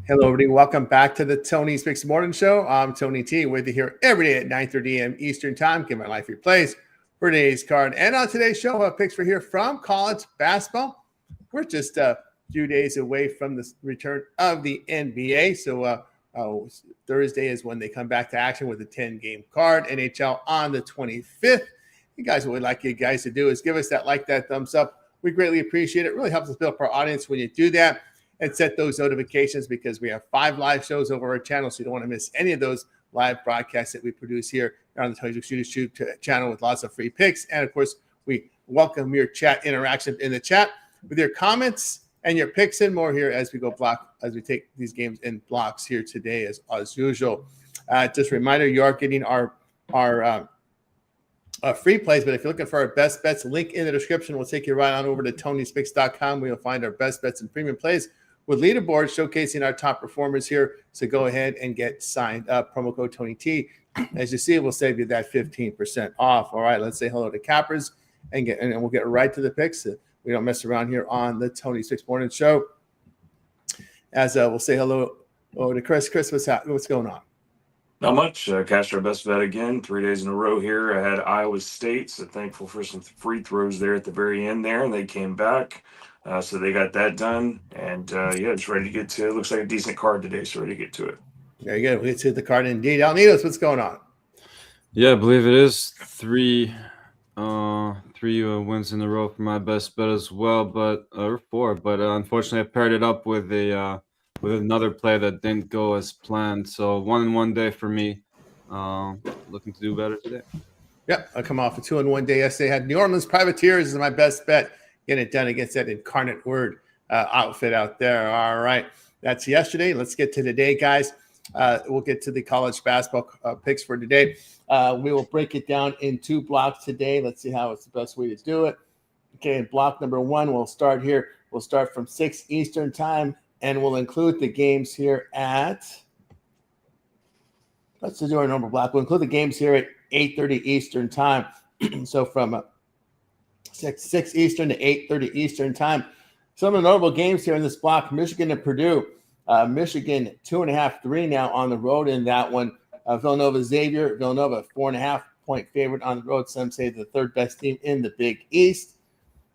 Hello, everybody. Welcome back to the Tony's Picks Morning Show. I'm Tony T, with you here every day at 9:30 a.m. Eastern Time. Give my life your plays for today's card. And on today's show, we'll have picks for here from college basketball. We're just a few days away from the return of the NBA. So Thursday is when they come back to action with a 10-game card. NHL on the 25th. You guys, what we'd like you guys to do is give us that like, that thumbs up. We greatly appreciate it. It really helps us build up our audience when you do that. And set those notifications because we have 5 live shows over our channel, so you don't want to miss any of those live broadcasts that we produce here on the Tony YouTube channel with lots of free picks. And of course, we welcome your chat interaction in the chat with your comments and your picks and more here as we take these games in blocks here today as usual. Just a reminder, you are getting our free plays, but if you're looking for our best bets, link in the description will take you right on over to Tony'sPicks.com where you'll find our best bets and premium plays with leaderboards showcasing our top performers here. So go ahead and get signed up. Promo code TonyT. As you see, we'll save you that 15% off. All right, let's say hello to Cappers and we'll get right to the picks. We don't mess around here on the Tony's Picks Morning Show. As we'll say hello to Chris. Chris, what's going on? Not much. Cashed our best bet again, 3 days in a row here. I had Iowa State, so thankful for some free throws there at the very end there, and they came back. So they got that done. And, it's ready to get to it. Looks like a decent card today, so ready to get to it. There you go. We get to the card indeed. Alnitos, what's going on? Yeah, I believe it is three wins in a row for my best bet as well, or 4. But unfortunately, I paired it up with another play that didn't go as planned. So 1-1 day for me. Looking to do better today. Yep, I come off a 2-1 day yesterday. Had New Orleans Privateers as my best bet. Getting it done against that Incarnate Word outfit out there. All right, that's yesterday. Let's get to today, guys. We'll get to the college basketball picks for today. We will break it down in 2 blocks today. Let's see how it's the best way to do it. Okay, in block number 1, we'll start here. We'll start from 6 Eastern time, and we'll include the games here at – let's do our normal block. We'll include the games here at 8:30 Eastern time. So from 6 Eastern to 8:30 Eastern time. Some of the notable games here in this block: Michigan and Purdue. Michigan 2.5, 3 now on the road in that one. Villanova Xavier. Villanova 4.5-point favorite on the road. Some say the 3rd best team in the Big East.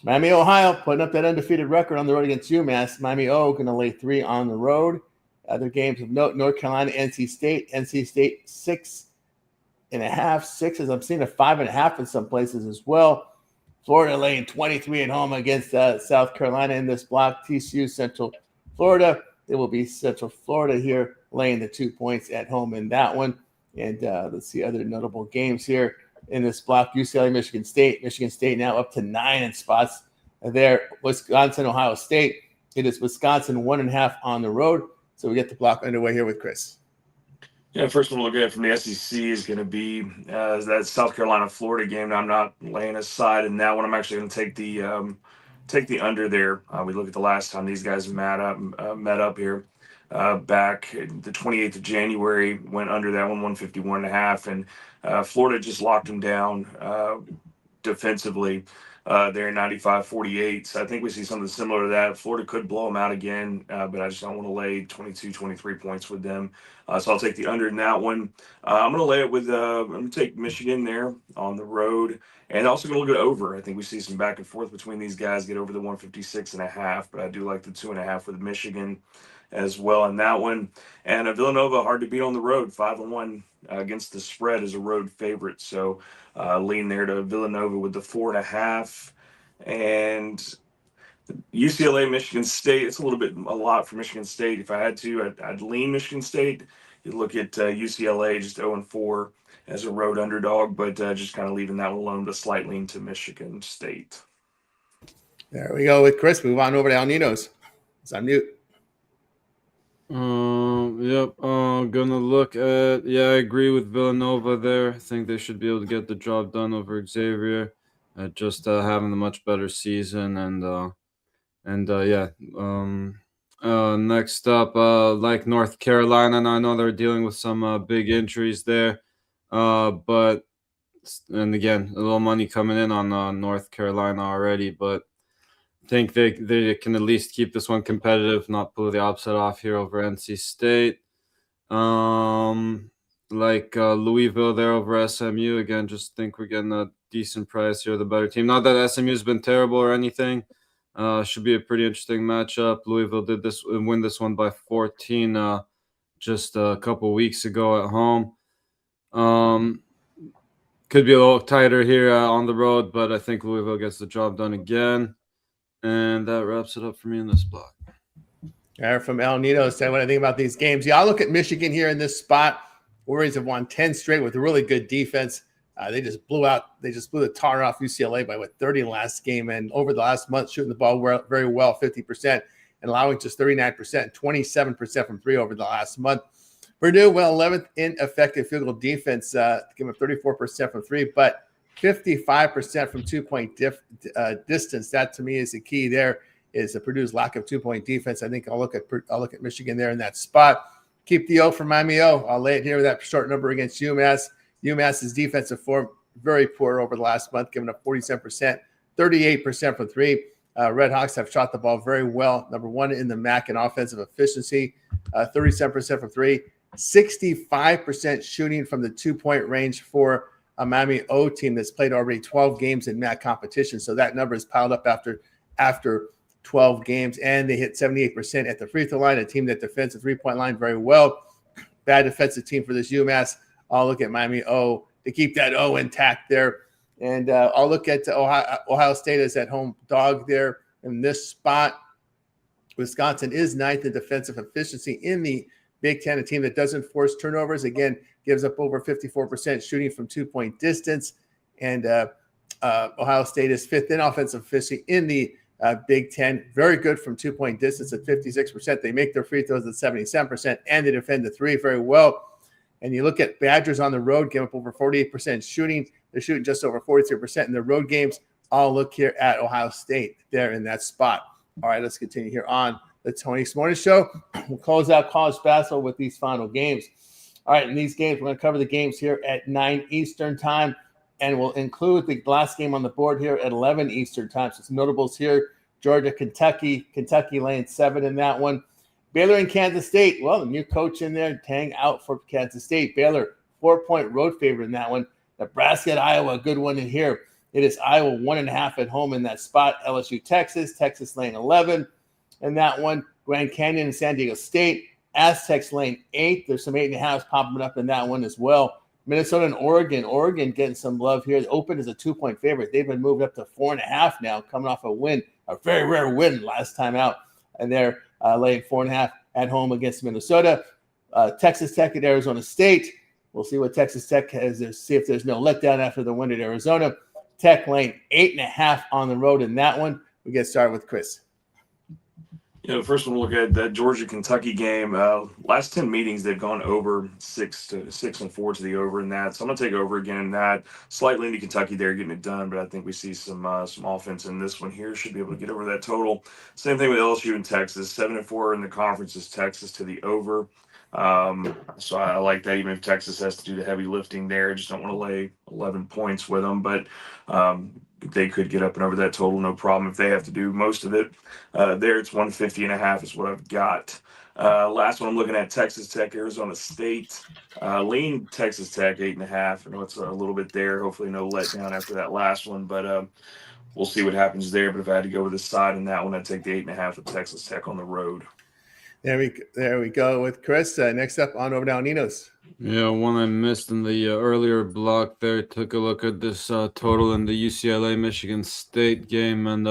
Miami, Ohio, putting up that undefeated record on the road against UMass. Miami O going to lay 3 on the road. Other games of note: North Carolina, NC State. NC State 6.5, 6. As I'm seeing a 5.5 in some places as well. Florida laying 23 at home against South Carolina in this block. TCU, Central Florida. It will be Central Florida here laying the 2 points at home in that one. And let's see other notable games here in this block. UCLA, Michigan State. Michigan State now up to 9 in spots there. Wisconsin, Ohio State. It is Wisconsin 1.5 on the road. So we get the block underway here with Chris. Yeah, first one we'll look at from the SEC is going to be that South Carolina-Florida game. Now, I'm not laying aside in that one. I'm actually going to take the under there. We look at the last time these guys met up here back the 28th of January, went under that one, 151.5, and Florida just locked them down defensively. They're 95-48. So I think we see something similar to that. Florida could blow them out again, but I just don't want to lay 22, 23 points with them. So I'll take the under in that one. I'm going to lay it with I'm going to take Michigan there on the road. And also going to look at over. I think we see some back and forth between these guys, get over the 156.5, but I do like the 2.5 with Michigan as well in that one. And Villanova, hard to beat on the road, 5-1 against the spread as a road favorite. So lean there to Villanova with the 4.5. And UCLA, Michigan State, it's a lot for Michigan State. If I had to, I'd lean Michigan State. You look at UCLA, just 0-4 as a road underdog, but just kind of leaving that one alone, but slight lean to Michigan State. There we go with Chris. Move on over to Alnitos. It's on mute. Yep. Gonna look at. Yeah, I agree with Villanova there. I think they should be able to get the job done over Xavier. Just having a much better season next up, like North Carolina. And I know they're dealing with some big injuries there, but again, a little money coming in on North Carolina already, but. think they can at least keep this one competitive, not pull the upset off here over NC State. Louisville there over SMU. Again, just think we're getting a decent price here, the better team. Not that SMU's been terrible or anything. Should be a pretty interesting matchup. Louisville did win this one by 14 just a couple weeks ago at home. Could be a little tighter here on the road, but I think Louisville gets the job done again. And that wraps it up for me in this block. From El Nino said, what I think about these games. Yeah, I'll look at Michigan here in this spot. Warriors have won 10 straight with a really good defense. They just blew the tar off UCLA by 30 last game, and over the last month shooting the ball very well, 50%, and allowing just 39%, 27% from three over the last month. Purdue, 11th in effective field goal defense, giving up 34% from three, but 55% from 2-point distance. That to me is the key there. Is Purdue's lack of 2-point defense. I think I'll look at Michigan there in that spot. Keep the O for Miami O. I'll lay it here with that short number against UMass. UMass's defensive form very poor over the last month, giving up 47%, 38% from three. Red Hawks have shot the ball very well. Number one in the MAC in offensive efficiency, 37% from three, 65% shooting from the 2-point range for a Miami O team that's played already 12 games in MAC competition. So that number is piled up after 12 games, and they hit 78% at the free throw line, a team that defends the three-point line very well. Bad defensive team for this UMass. I'll look at Miami O to keep that O intact there. And I'll look at Ohio State as at home dog there in this spot. Wisconsin is ninth in defensive efficiency in the Big Ten, a team that doesn't force turnovers. Again, gives up over 54% shooting from 2-point distance. And Ohio State is fifth in offensive efficiency in the Big Ten. Very good from 2-point distance at 56%. They make their free throws at 77%, and they defend the three very well. And you look at Badgers on the road, give up over 48% shooting. They're shooting just over 43% in their road games. I'll look here at Ohio State there in that spot. All right, let's continue here on the Tony Morning Show. We'll close out college basketball with these final games. All right, in these games, we're going to cover the games here at 9 Eastern time, and we'll include the last game on the board here at 11 Eastern time. So some notables here: Georgia, Kentucky laying 7 in that one. Baylor and Kansas State. Well, the new coach in there, Tang out for Kansas State. Baylor, 4-point road favorite in that one. Nebraska at Iowa, a good one in here. It is Iowa 1.5 at home in that spot. LSU, Texas laying 11 in that one. Grand Canyon and San Diego State. Aztecs laying 8. There's some 8.5s popping up in that one as well. Minnesota and Oregon. Oregon getting some love here. The Open is a 2-point favorite. They've been moved up to 4.5 now, coming off a win, a very rare win last time out. And they're laying 4.5 at home against Minnesota. Texas Tech at Arizona State. We'll see what Texas Tech has there. See if there's no letdown after the win at Arizona. Tech laying 8.5 on the road in that one. We get started with Chris. First we'll look at that Georgia-Kentucky game. Last 10 meetings, they've gone over 6 and 4 to the over in that. So I'm going to take over again in that. Slightly into Kentucky there, getting it done, but I think we see some offense in this one here. Should be able to get over that total. Same thing with LSU and Texas. 7 and 4 in the conference is Texas to the over. So I like that, even if Texas has to do the heavy lifting there. I just don't want to lay 11 points with them, but they could get up and over that total, no problem. If they have to do most of it, there it's 150.5 is what I've got. Last one I'm looking at, Texas Tech, Arizona State. Lean Texas Tech 8.5. I know it's a little bit there. Hopefully no letdown after that last one, but we'll see what happens there. But if I had to go with the side in that one, I'd take the 8.5 with Texas Tech on the road. There we go with Chris. Next up, on over to El Nino's. Yeah, one I missed in the earlier block there. Took a look at this total in the UCLA-Michigan State game, and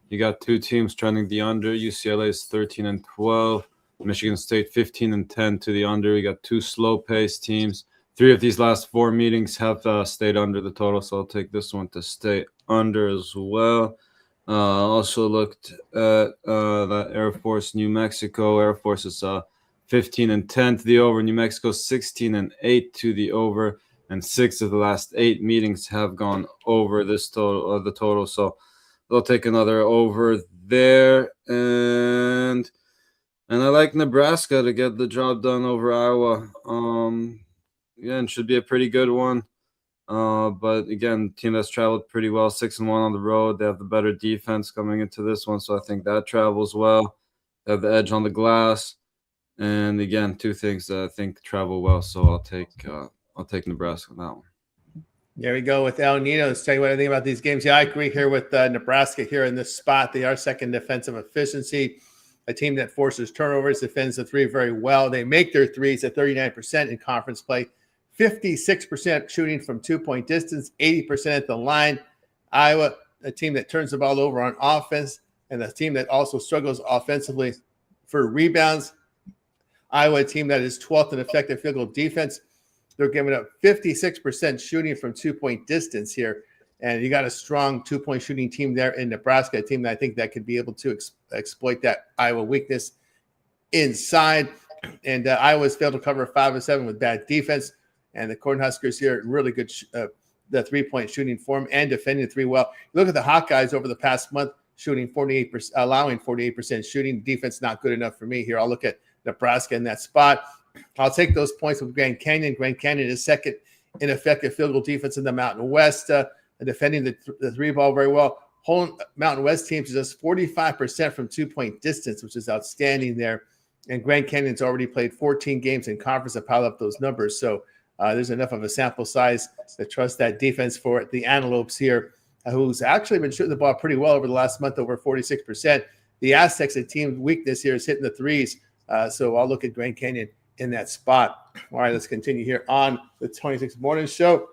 you got two teams trending the under. UCLA is 13 and 12. Michigan State 15 and 10 to the under. You got two slow-paced teams. 3 of these last 4 meetings have stayed under the total, so I'll take this one to stay under as well. Also looked at that Air Force New Mexico. Air Force is 15 and 10 to the over. New Mexico 16 and 8 to the over, and 6 of the last 8 meetings have gone over this total. The total, so they'll take another over there. And I like Nebraska to get the job done over Iowa. Again, should be a pretty good one. But again, team that's traveled pretty well, 6-1 on the road. They have the better defense coming into this one, so I think that travels well. They have the edge on the glass, and again, two things that I think travel well. So I'll take Nebraska on that one. There we go with El Nino. Let's tell you what I think about these games. Yeah, I agree here with Nebraska here in this spot. They are second defensive efficiency. A team that forces turnovers, defends the three very well. They make their threes at 39% in conference play, 56% shooting from 2-point distance, 80% at the line. Iowa, a team that turns the ball over on offense, and a team that also struggles offensively for rebounds. Iowa, a team that is 12th in effective field goal defense. They're giving up 56% shooting from 2-point distance here. And you got a strong 2-point shooting team there in Nebraska, a team that I think that could be able to exploit that Iowa weakness inside. And Iowa's failed to cover 5 of 7 with bad defense. And the Cornhuskers here, really good the 3-point shooting form and defending the three well. Look at the Hawkeyes over the past month, shooting 48%, allowing 48% shooting. Defense not good enough for me here. I'll look at Nebraska in that spot. I'll take those points with Grand Canyon. Grand Canyon is second in effective field goal defense in the Mountain West, defending the three ball very well. Whole Mountain West teams is just 45% from 2-point distance, which is outstanding there. And Grand Canyon's already played 14 games in conference to pile up those numbers. So there's enough of a sample size to trust that defense for it. The Antelopes here, who's actually been shooting the ball pretty well over the last month, over 46%. The Aztecs, a team weakness here, is hitting the threes. So I'll look at Grand Canyon in that spot. All right, let's continue here on the 26 Morning Show.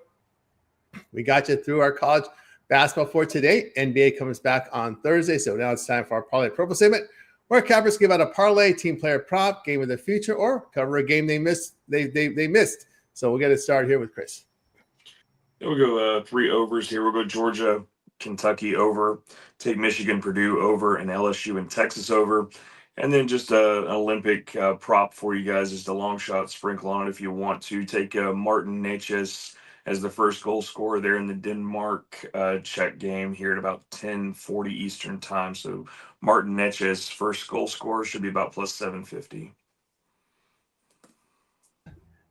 We got you through our college basketball for today. NBA comes back on Thursday, so now it's time for our Parlay Purple segment, where cappers give out a parlay, team player prop, game of the future, or cover a game they missed. They missed. So we'll get it started here with Chris. We'll go 3 overs here. We'll go Georgia, Kentucky over, take Michigan, Purdue over, and LSU and Texas over. And then just an Olympic prop for you guys, just a long shot sprinkle on it if you want to. Take Martin Necas as the first goal scorer there in the Denmark Czech game here at about 10:40 Eastern time. So Martin Necas, first goal scorer, should be about plus 750.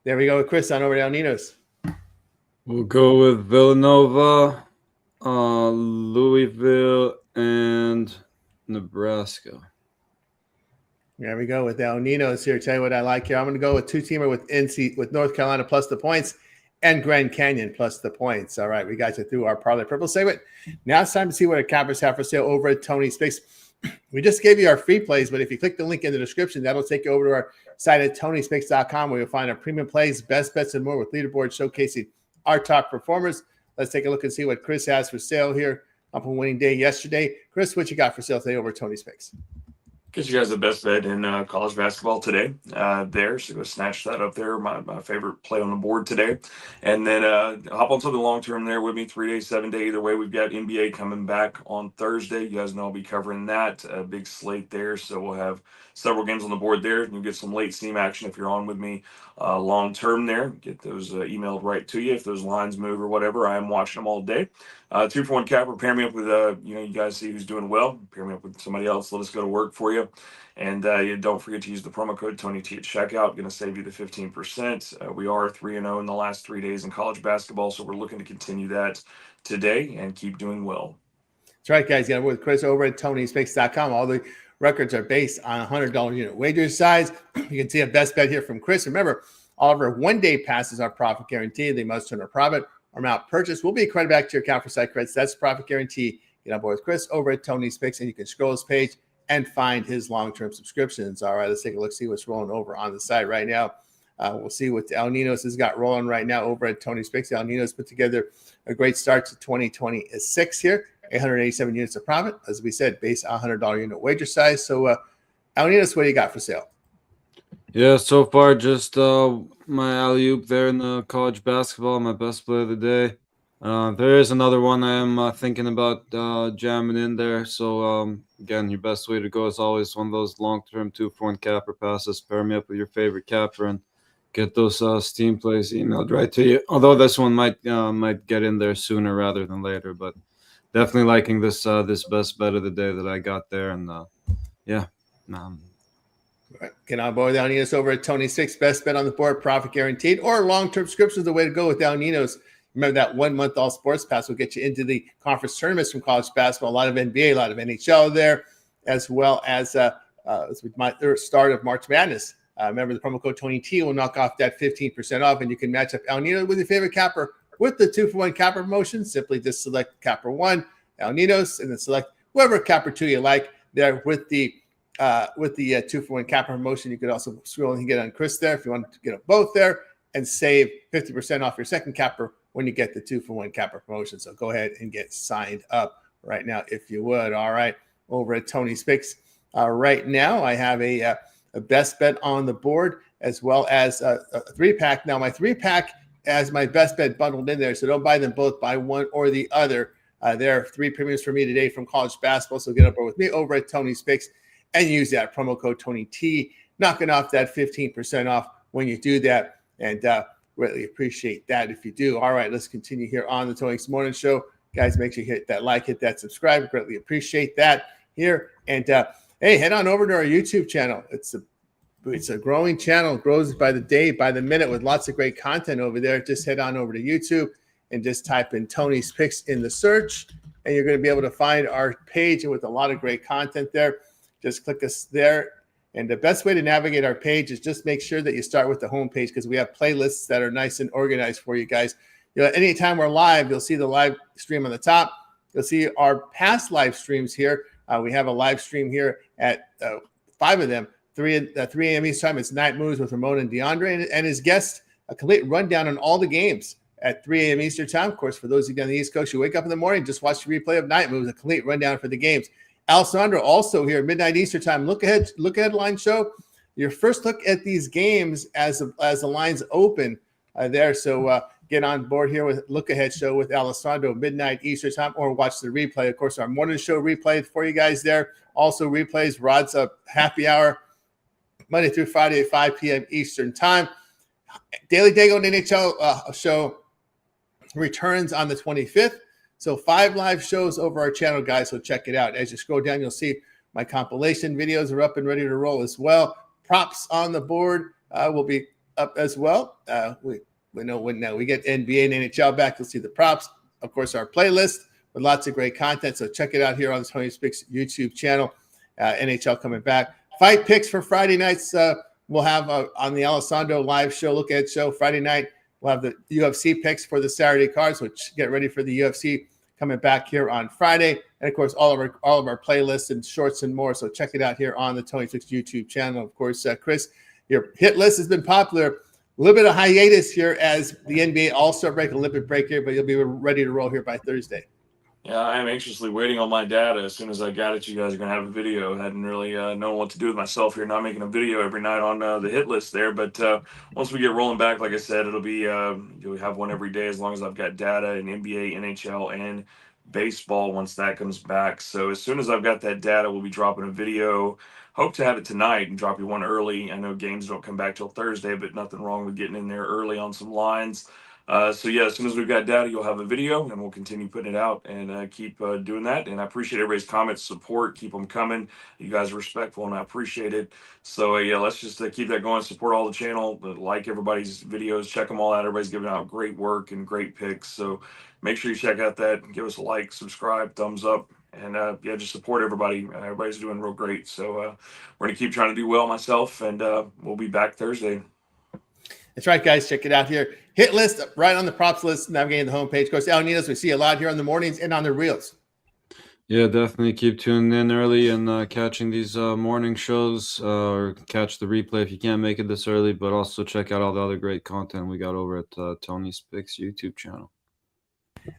There we go with Chris on over to El Nino's. We'll go with Villanova, Louisville, and Nebraska. There we go with El Nino's here. Tell you what I like here. I'm going to go with two-teamer with North Carolina plus the points and Grand Canyon plus the points. All right, we got you through our Parlay Purple segment. Now it's time to see what our cappers have for sale over at Tony's Picks. We just gave you our free plays, but if you click the link in the description, that'll take you over to our site at Tony'sPicks.com, where you'll find our premium plays, best bets, and more with leaderboards showcasing our top performers. Let's take a look and see what Chris has for sale here up on winning day yesterday. Chris, what you got for sale today over at Tony's Picks? Guess you guys the best bet in college basketball today there. So go snatch that up there. My favorite play on the board today. And then hop on something long term there with me, 3 days, 7 day. Either way, we've got NBA coming back on Thursday. You guys know I'll be covering that. A big slate there. So we'll have several games on the board there. You'll get some late steam action if you're on with me long term there. Get those emailed right to you if those lines move or whatever. I am watching them all day. 2-for-1 capper, pair me up with you guys see who's doing well. Pair me up with somebody else. Let us go to work for you. And don't forget to use the promo code TonyT at checkout. Going to save you the 15%. We are 3-0 in the last 3 days in college basketball, so we're looking to continue that today and keep doing well. That's right, guys. You got to work with Chris over at Tony'sPicks.com. All the records are based on $100 unit wager size. You can see a best bet here from Chris. Remember, all of our one-day passes are profit guaranteed. They must turn a profit or amount purchase will be credited back to your account for site credits. That's profit guarantee. Get on board with Chris over at Tony's Picks, and you can scroll his page and find his long-term subscriptions. All right, let's take a look, see what's rolling over on the site right now. We'll see what El Nino's has got rolling right now over at Tony's Picks. El Nino's put together a great start to 2026 here. 887 units of profit, as we said, based on $100 unit wager size. So, El Nino's, what do you got for sale? Yeah, so far just my alley-oop there in the college basketball, my best play of the day. There is another one I am thinking about jamming in there. So, again, your best way to go is always one of those long-term 2-for-1 capper passes. Pair me up with your favorite capper and get those steam plays emailed right to you. Although this one might get in there sooner rather than later, but definitely liking this best bet of the day that I got there. And, yeah. Right. Get on board with El Nino's over at Tony's Picks. Best bet on the board, profit guaranteed, or long-term subscription is the way to go with El Nino's. Remember that 1 month all sports pass will get you into the conference tournaments from college basketball, a lot of NBA, a lot of NHL there, as well as the start of March Madness. Remember, the promo code Tony T will knock off that 15% off, and you can match up El Nino with your favorite capper with the 2-for-1 capper promotion. Simply just select capper 1, El Ninos, and then select whoever capper 2 you like there with the 2-for-1 capper promotion. You could also scroll and get on Chris there if you want to get them both there and save 50% off your second capper when you get the 2-for-1 capper promotion. So go ahead and get signed up right now if you would. All right, over at Tony's Picks. Right now, I have a best bet on the board as well as a 3-pack. Now, my 3-pack has my best bet bundled in there, so don't buy them both. Buy one or the other. There are 3 premiums for me today from college basketball, so get up with me over at Tony's Picks and use that promo code Tony T, knocking off that 15% off when you do that, and really appreciate that if you do. All right, let's continue here on the Tony's Morning Show. Guys, make sure you hit that like, hit that subscribe. Greatly appreciate that here. And hey, head on over to our YouTube channel. It's a growing channel, grows by the day, by the minute, with lots of great content over there. Just head on over to YouTube and just type in Tony's Picks in the search, and you're going to be able to find our page with a lot of great content there. Just click us there. And the best way to navigate our page is just make sure that you start with the home page, because we have playlists that are nice and organized for you guys. Anytime we're live, you'll see the live stream on the top. You'll see our past live streams here. We have a live stream here at 5 of them, 3 a.m. Eastern time. It's Night Moves with Ramon and DeAndre and his guest, a complete rundown on all the games at 3 a.m. Eastern time. Of course, for those of you on the East Coast, you wake up in the morning, just watch the replay of Night Moves, a complete rundown for the games. Alessandro also here, midnight Eastern time. Look ahead line show. Your first look at these games as the lines open there. So get on board here with look ahead show with Alessandro, midnight Eastern time, or watch the replay. Of course, our morning show replay for you guys there. Also replays Rod's Up Happy Hour Monday through Friday at 5 p.m. Eastern time. Daily Dago NHL show returns on the 25th. So 5 live shows over our channel, guys. So check it out. As you scroll down, you'll see my compilation videos are up and ready to roll as well. Props on the board will be up as well. We know when now we get NBA and NHL back, you'll see the props. Of course, our playlist with lots of great content. So check it out here on the Tony Speaks YouTube channel. NHL coming back. Fight picks for Friday nights. We'll have on the Alessandro live show, look at show Friday night. We'll have the UFC picks for the Saturday cards, which get ready for the UFC coming back here on Friday. And, of course, all of our playlists and shorts and more. So check it out here on the Tony Fix YouTube channel. Of course, Chris, your hit list has been popular. A little bit of hiatus here as the NBA All-Star break, Olympic break here, but you'll be ready to roll here by Thursday. Yeah, I am anxiously waiting on my data. As soon as I got it, you guys are going to have a video. I hadn't really known what to do with myself here, not making a video every night on the hit list there. But once we get rolling back, like I said, it'll be you'll have one every day as long as I've got data in NBA, NHL, and baseball once that comes back. So as soon as I've got that data, we'll be dropping a video. Hope to have it tonight and drop you one early. I know games don't come back till Thursday, but nothing wrong with getting in there early on some lines. So yeah, as soon as we've got data, you'll have a video, and we'll continue putting it out and keep doing that. And I appreciate everybody's comments, support, keep them coming. You guys are respectful, and I appreciate it. So yeah, let's just keep that going. Support all the channel, like everybody's videos, check them all out. Everybody's giving out great work and great picks. So make sure you check out that, give us a like, subscribe, thumbs up, and yeah, just support everybody. Everybody's doing real great. So we're gonna keep trying to do well myself, and we'll be back Thursday. That's right, guys. Check it out here. Hit list right on the props list, navigating the homepage. Of course, Alanitas, we see a lot here on the mornings and on the reels. Yeah, definitely keep tuning in early and catching these morning shows, or catch the replay if you can't make it this early, but also check out all the other great content we got over at Tony's Picks YouTube channel.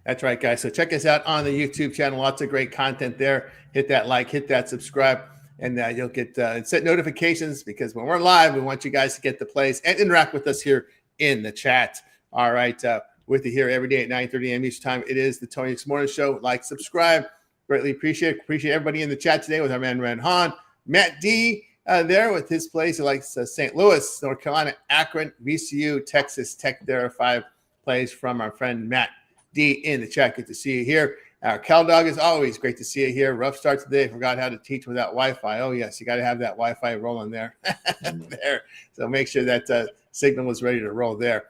That's right, guys. So check us out on the YouTube channel. Lots of great content there. Hit that like, hit that subscribe, and you'll get set notifications, because when we're live, we want you guys to get the plays and interact with us here in the chat. All right. With you here every day at 9:30 a.m. each time. It is the Tony X Morning Show. Like, subscribe. Greatly appreciate everybody in the chat today with our man, Ran Han. Matt D there with his plays. He likes St. Louis, North Carolina, Akron, VCU, Texas Tech. There are 5 plays from our friend Matt D in the chat. Good to see you here. Our Cal Dog, is always great to see you here. Rough start today. Forgot how to teach without Wi-Fi. Oh, yes. You got to have that Wi-Fi rolling there. there. So make sure that signal was ready to roll there.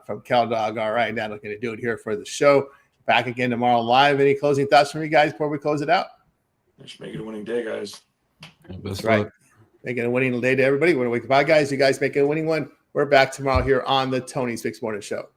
from Cal Dog. All right, now looking to do it here for the show. Back again tomorrow live. Any closing thoughts from you guys before we close it out? Let's make it a winning day, guys. That's right. Making a winning day to everybody. Bye, guys. You guys make it a winning one. We're back tomorrow here on the Tony's Fixed Morning Show.